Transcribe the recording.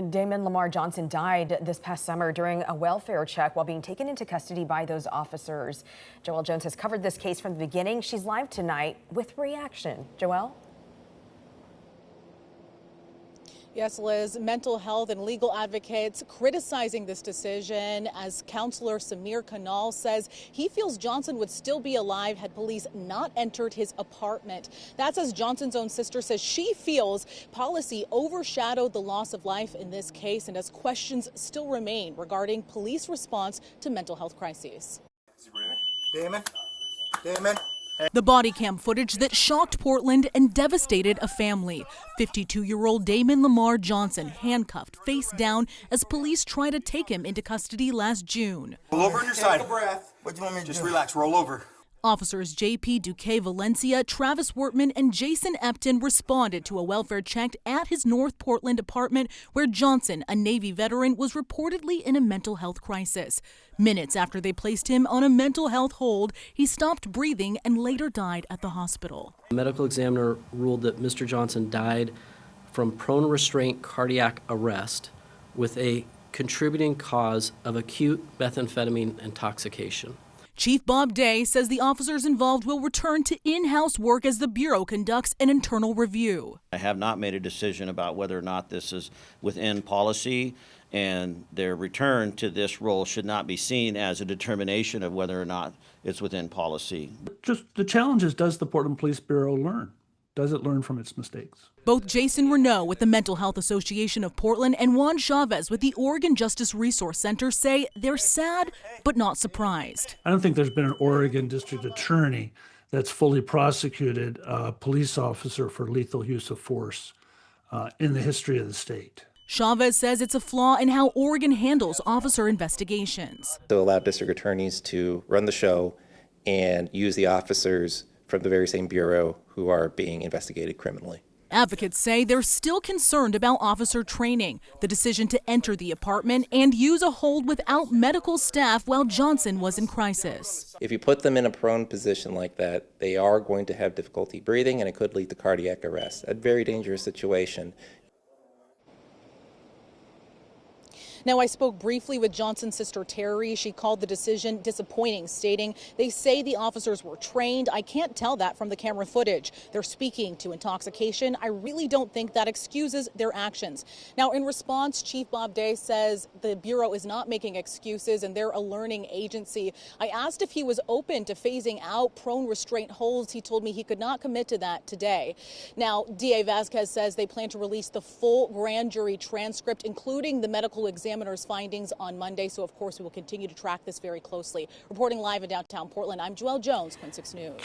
Damon Lamar Johnson died this past summer during a welfare check while being taken into custody by those officers. Joelle Jones has covered this case from the beginning. She's live tonight with reaction. Joelle? Yes, Liz, mental health and legal advocates criticizing this decision as counselor Samir Kanal says he feels Johnson would still be alive had police not entered his apartment. That's as Johnson's own sister says she feels policy overshadowed the loss of life in this case and as questions still remain regarding police response to mental health crises. Damon. The body cam footage that shocked Portland and devastated a family. 52-year-old Damon Lamar Johnson handcuffed face down as police try to take him into custody last June. Roll over on your side. Take a breath. What do you want me to do? Just relax, roll over. Officers J.P. Duque Valencia, Travis Wortman, and Jason Epton responded to a welfare check at his North Portland apartment where Johnson, a Navy veteran, was reportedly in a mental health crisis. Minutes after they placed him on a mental health hold, he stopped breathing and later died at the hospital. The medical examiner ruled that Mr. Johnson died from prone restraint cardiac arrest with a contributing cause of acute methamphetamine intoxication. Chief Bob Day says the officers involved will return to in-house work as the Bureau conducts an internal review. I have not made a decision about whether or not this is within policy, and their return to this role should not be seen as a determination of whether or not it's within policy. Just the challenge is, does the Portland Police Bureau learn? Does it learn from its mistakes? Both Jason Renaud with the Mental Health Association of Portland and Juan Chavez with the Oregon Justice Resource Center say they're sad but not surprised. I don't think there's been an Oregon district attorney that's fully prosecuted a police officer for lethal use of force in the history of the state. Chavez says it's a flaw in how Oregon handles officer investigations. To allow district attorneys to run the show and use the officers from the very same bureau who are being investigated criminally. Advocates say they're still concerned about officer training, the decision to enter the apartment and use a hold without medical staff while Johnson was in crisis. If you put them in a prone position like that, they are going to have difficulty breathing and it could lead to cardiac arrest. A very dangerous situation. Now, I spoke briefly with Johnson's sister Terry. She called the decision disappointing, stating they say the officers were trained. I can't tell that from the camera footage. They're speaking to intoxication. I really don't think that excuses their actions. Now, in response, Chief Bob Day says the Bureau is not making excuses and they're a learning agency. I asked if he was open to phasing out prone restraint holds. He told me he could not commit to that today. Now, DA Vasquez says they plan to release the full grand jury transcript, including the medical examiner's findings on Monday. So, of course, we will continue to track this very closely. Reporting live in downtown Portland, I'm Joelle Jones, KOIN 6 News.